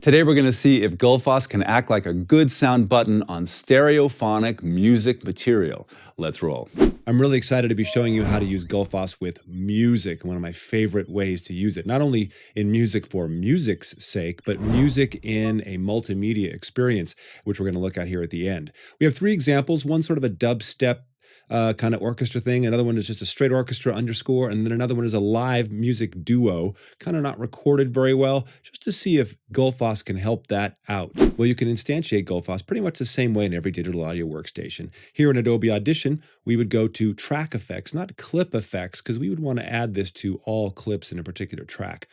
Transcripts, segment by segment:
Today we're going to see if Gullfoss can act like a good sound button on stereophonic music material. Let's roll. I'm really excited to be showing you how to use Gullfoss with music, one of my favorite ways to use it. Not only in music for music's sake, but music in a multimedia experience, which we're going to look at here at the end. We have three examples, one sort of a dubstep kind of orchestra thing. Another one is just a straight orchestra underscore. And then another one is a live music duo, kind of not recorded very well, just to see if Gullfoss can help that out. Well, you can instantiate Gullfoss pretty much the same way in every digital audio workstation. Here in Adobe Audition, we would go to track effects, not clip effects, because we would want to add this to all clips in a particular track.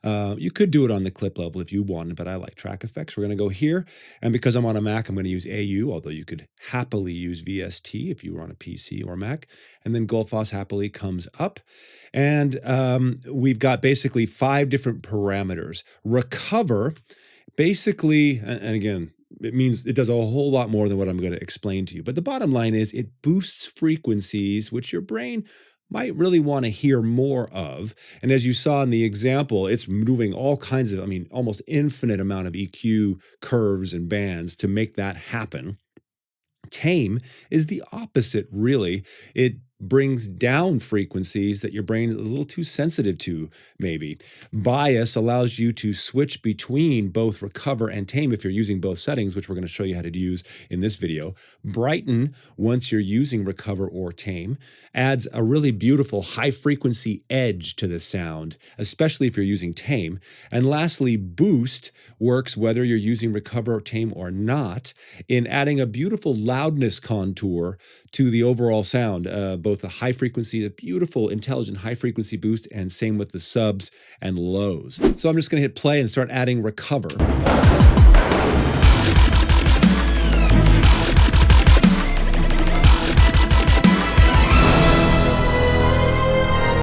You could do it on the clip level if you wanted, but I like track effects. We're going to go here. And because I'm on a Mac, I'm going to use AU, although you could happily use VST if you were on a PC or Mac. And then Gullfoss happily comes up. And we've got basically 5 different parameters. Recover, basically, and again, it means it does a whole lot more than what I'm going to explain to you. But the bottom line is it boosts frequencies, which your brain might really want to hear more of. And as you saw in the example, it's moving all kinds of, almost infinite amount of EQ curves and bands to make that happen. Tame is the opposite, really. It brings down frequencies that your brain is a little too sensitive to, maybe. Bias allows you to switch between both recover and tame if you're using both settings, which we're going to show you how to use in this video. Brighten, once you're using recover or tame, adds a really beautiful high-frequency edge to the sound, especially if you're using tame. And lastly, boost works whether you're using recover, tame, or not, in adding a beautiful loudness contour to the overall sound, both the high frequency, the beautiful, intelligent high frequency boost, and same with the subs and lows. So I'm just going to hit play and start adding recover.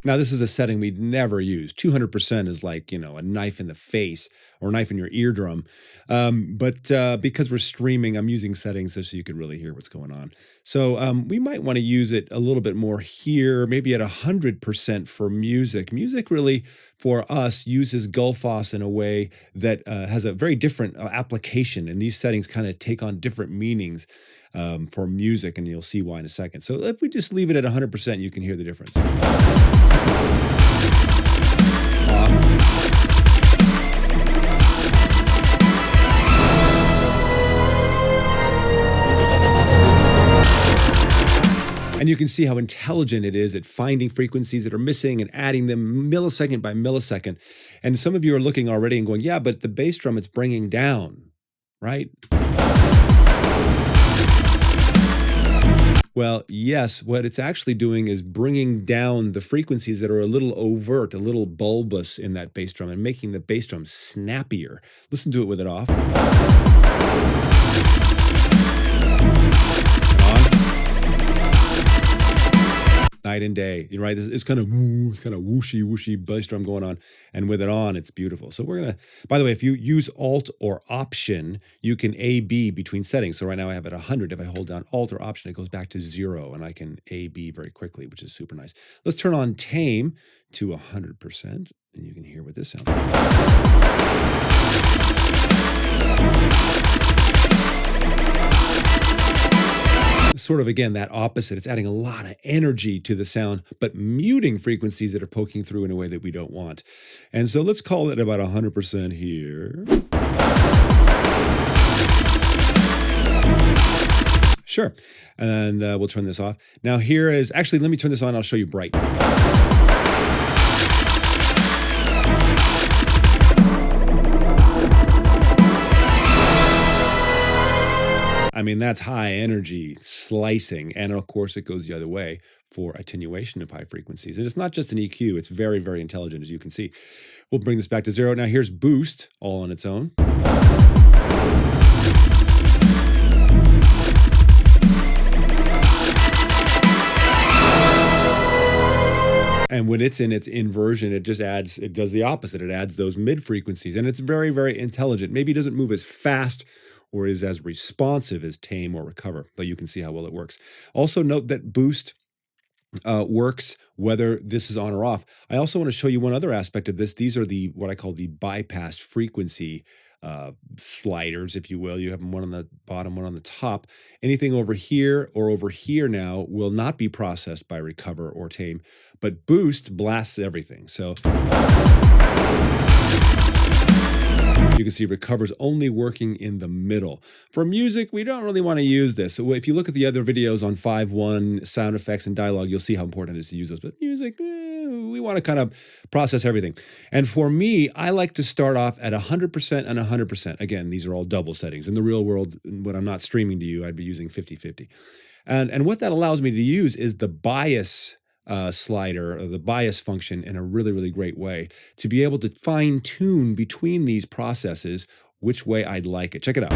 Now, this is a setting we'd never use. 200% is like, a knife in the face or a knife in your eardrum. But because we're streaming, I'm using settings so you can really hear what's going on. So we might want to use it a little bit more here, maybe at 100% for music. Music really, for us, uses Gullfoss in a way that has a very different application. And these settings kind of take on different meanings for music, and you'll see why in a second. So if we just leave it at 100%, you can hear the difference. And you can see how intelligent it is at finding frequencies that are missing and adding them millisecond by millisecond. And some of you are looking already and going, yeah, but the bass drum it's bringing down, right? Well, yes, what it's actually doing is bringing down the frequencies that are a little overt, a little bulbous in that bass drum and making the bass drum snappier. Listen to it with it off. Night and day, right? It's kind of whooshy bass drum going on, and with it on, it's beautiful. So we're gonna, by the way, if you use Alt or Option, you can A/B between settings. So right now I have it 100. If I hold down Alt or Option, it goes back to 0, and I can A/B very quickly, which is super nice. Let's turn on Tame to 100%, and you can hear what this sounds like. Sort of, again, that opposite. It's adding a lot of energy to the sound, but muting frequencies that are poking through in a way that we don't want. And so let's call it about 100% here. Sure. And we'll turn this off. Now here is, actually, let me turn this on. I'll show you bright. That's high energy slicing. And of course, it goes the other way for attenuation of high frequencies. And it's not just an EQ. It's very, very intelligent, as you can see. We'll bring this back to 0. Now here's boost all on its own. And when it's in its inversion, it does the opposite. It adds those mid frequencies, and it's very, very intelligent. Maybe it doesn't move as fast or is as responsive as Tame or Recover, but you can see how well it works. Also note that boost works whether this is on or off. I also want to show you one other aspect of this. These are what I call the bypass frequency sliders, if you will. You have one on the bottom, one on the top. Anything over here or over here now will not be processed by recover or tame, but boost blasts everything. So you can see recover's only working in the middle. For music, we don't really want to use this. So if you look at the other videos on 5.1, sound effects and dialogue, you'll see how important it is to use those. But music, we want to kind of process everything. And for me, I like to start off at 100% and 100%. Again, these are all double settings. In the real world, when I'm not streaming to you, I'd be using 50-50. And what that allows me to use is the bias slider, or the bias function, in a really, really great way to be able to fine tune between these processes which way I'd like it. Check it out.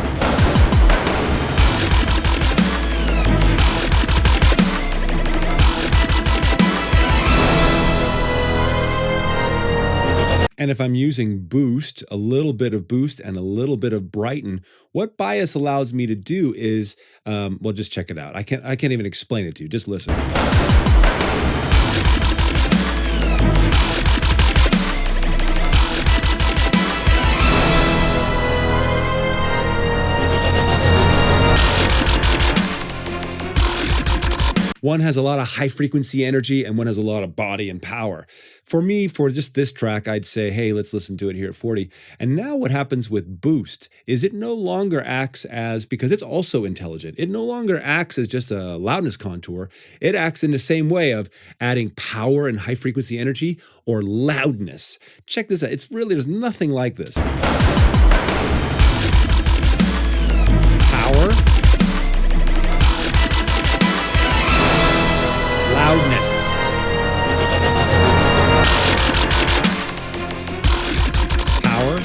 And if I'm using boost, a little bit of boost and a little bit of brighten, what bias allows me to do is, well, just check it out. I can't even explain it to you. Just listen. One has a lot of high frequency energy and one has a lot of body and power. For me, for just this track, I'd say, hey, let's listen to it here at 40. And now what happens with boost is it no longer acts as, because it's also intelligent, it no longer acts as just a loudness contour. It acts in the same way of adding power and high frequency energy or loudness. Check this out. It's really, there's nothing like this. Power. Loudness. Power.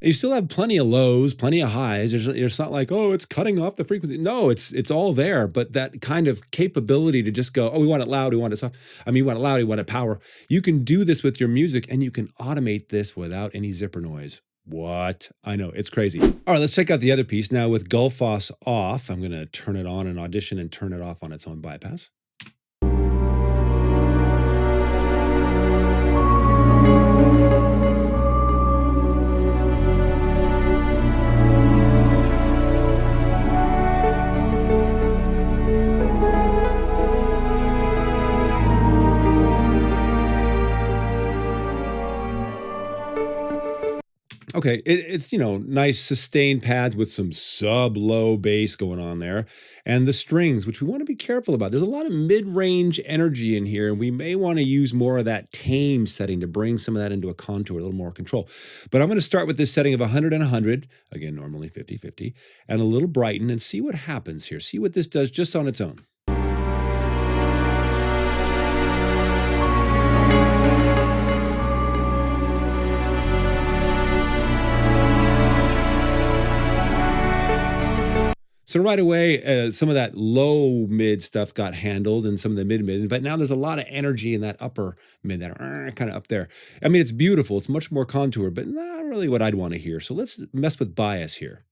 You still have plenty of lows, plenty of highs. It's not like, oh, it's cutting off the frequency. No, it's all there. But that kind of capability to just go, oh, we want it loud, we want it soft. I mean, we want it loud, we want it power. You can do this with your music, and you can automate this without any zipper noise. What? I know, it's crazy. All right, let's check out the other piece. Now with Gullfoss off, I'm going to turn it on in Audition and turn it off on its own bypass. Okay, it's, you know, nice sustained pads with some sub-low bass going on there. And the strings, which we want to be careful about. There's a lot of mid-range energy in here, and we may want to use more of that tame setting to bring some of that into a contour, a little more control. But I'm going to start with this setting of 100 and 100, again, normally 50-50, and a little brighten, and see what happens here. See what this does just on its own. So right away, some of that low mid stuff got handled and some of the mid, but now there's a lot of energy in that upper mid, that kind of up there. I mean, it's beautiful. It's much more contour, but not really what I'd want to hear. So let's mess with bias here.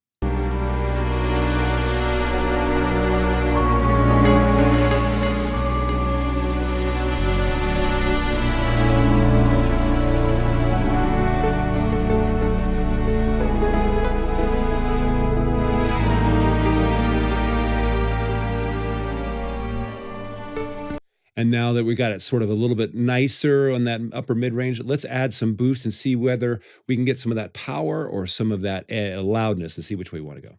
And now that we got it sort of a little bit nicer on that upper mid-range, let's add some boost and see whether we can get some of that power or some of that loudness and see which way we want to go.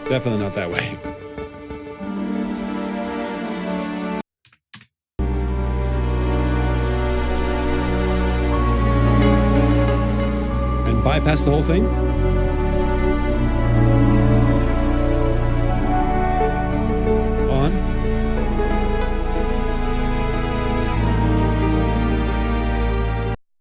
Definitely not that way. And bypass the whole thing. On.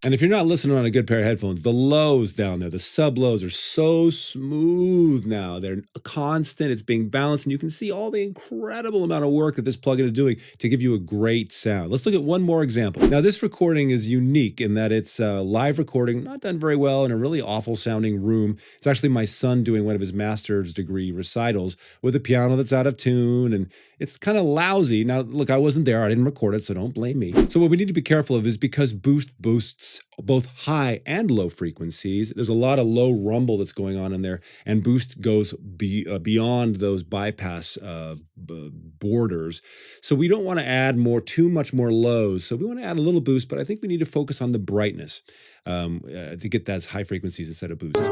And if you're not listening on a good pair of headphones, the lows down there, the sub lows are so smooth now. They're constant, it's being balanced, and you can see all the incredible amount of work that this plugin is doing to give you a great sound. Let's look at one more example. Now, this recording is unique in that it's a live recording, not done very well, in a really awful sounding room. It's actually my son doing one of his master's degree recitals with a piano that's out of tune, and it's kind of lousy. Now, look, I wasn't there, I didn't record it, so don't blame me. So what we need to be careful of is because Boost boosts both high and low frequencies, there's a lot of low rumble that's going on in there, and Boost goes beyond those bypass borders. So we don't want to add too much more lows. So we want to add a little Boost, but I think we need to focus on the brightness to get those high frequencies instead of Boost.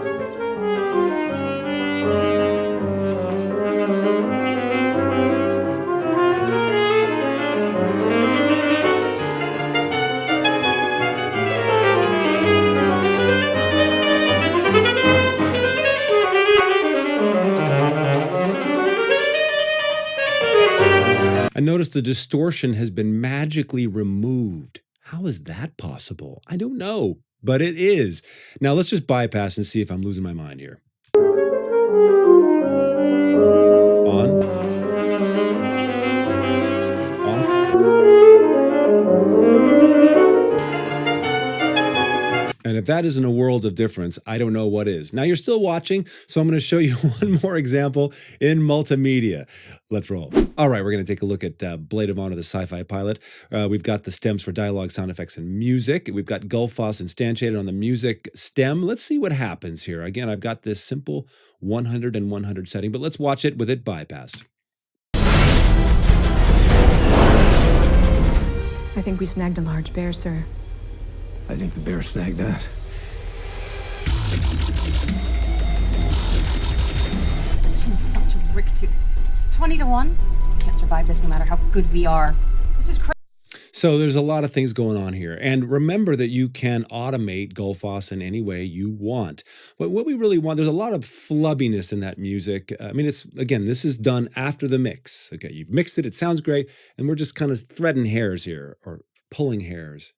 I noticed the distortion has been magically removed. How is that possible? I don't know, but it is. Now let's just bypass and see if I'm losing my mind here. On. Off. And if that isn't a world of difference, I don't know what is. Now you're still watching, so I'm going to show you one more example in multimedia. Let's roll. All right, we're going to take a look at Blade of Honor, the sci-fi pilot. We've got the stems for dialogue, sound effects, and music. We've got Gullfoss instantiated on the music stem. Let's see what happens here. Again, I've got this simple 100 and 100 setting, but let's watch it with it bypassed. I think we snagged a large bear, sir. I think the bear snagged that. He's such a rick too. 20 to 1? We can't survive this no matter how good we are. This is crazy. So there's a lot of things going on here. And remember that you can automate Gullfoss in any way you want. But what we really want, there's a lot of flubbiness in that music. I mean, again, this is done after the mix. Okay, you've mixed it, it sounds great, and we're just kind of threading hairs here, or pulling hairs.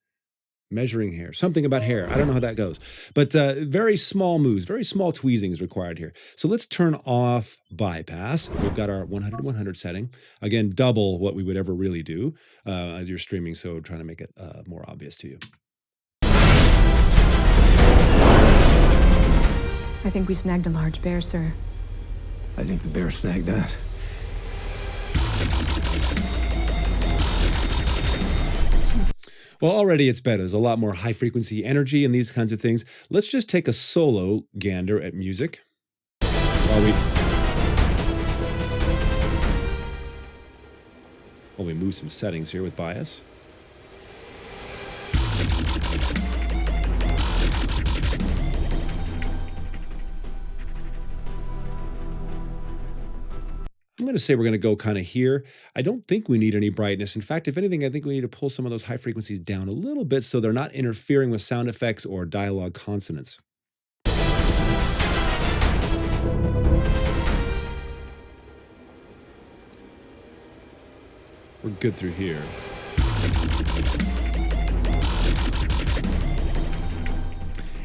Measuring hair, something about hair. I don't know how that goes. But very small moves, very small tweezing is required here. So let's turn off bypass. We've got our 100-100 setting. Again, double what we would ever really do as you're streaming, so trying to make it more obvious to you. I think we snagged a large bear, sir. I think the bear snagged that. Well, already it's better. There's a lot more high-frequency energy and these kinds of things. Let's just take a solo gander at music while we move some settings here with bias. I'm going to say we're going to go kind of here. I don't think we need any brightness. In fact, if anything, I think we need to pull some of those high frequencies down a little bit so they're not interfering with sound effects or dialogue consonants. We're good through here.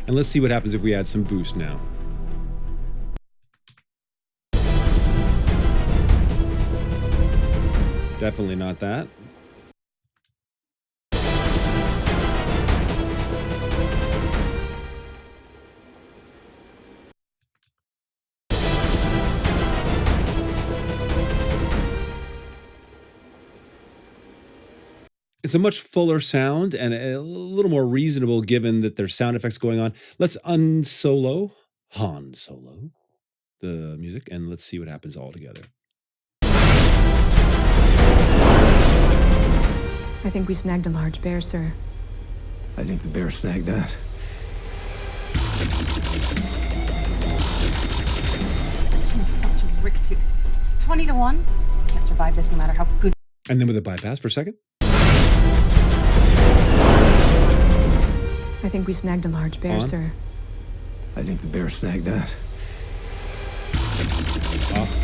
And let's see what happens if we add some boost now. Definitely not that. It's a much fuller sound and a little more reasonable given that there's sound effects going on. Let's Han Solo the music, and let's see what happens all together. I think we snagged a large bear, sir. I think the bear snagged that. He's such a rick too. 20 to 1? We can't survive this no matter how good. And then with a bypass for a second. I think we snagged a large bear, sir. I think the bear snagged that. Off.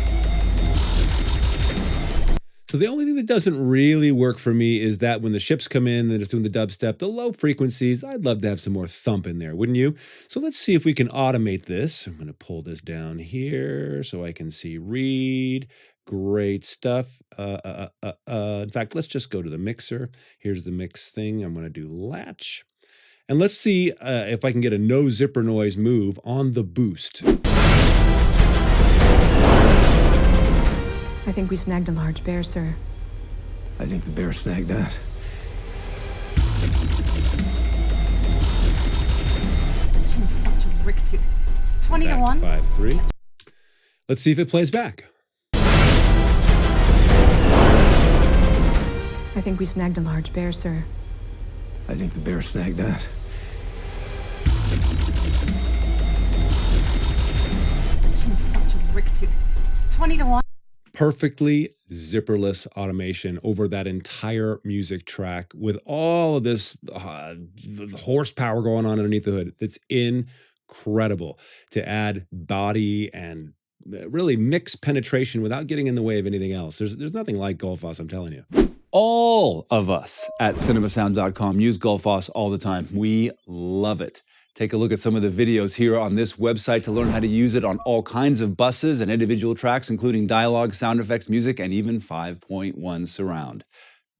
So the only thing that doesn't really work for me is that when the ships come in and it's doing the dubstep, the low frequencies, I'd love to have some more thump in there, wouldn't you? So let's see if we can automate this. I'm going to pull this down here so I can see read. Great stuff. In fact, let's just go to the mixer. Here's the mix thing. I'm going to do latch. And let's see if I can get a no zipper noise move on the boost. I think we snagged a large bear, sir. I think the bear snagged that. He's such a rick too. 20 to 1. 5-3. Let's see if it plays back. I think we snagged a large bear, sir. I think the bear snagged that. He's such a rick too. 20 to 1. Perfectly zipperless automation over that entire music track with all of this horsepower going on underneath the hood. It's incredible to add body and really mix penetration without getting in the way of anything else. There's nothing like Gullfoss, I'm telling you. All of us at cinemasound.com use Gullfoss all the time. We love it. Take a look at some of the videos here on this website to learn how to use it on all kinds of buses and individual tracks, including dialogue, sound effects, music, and even 5.1 surround.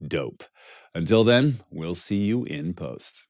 Dope. Until then, we'll see you in post.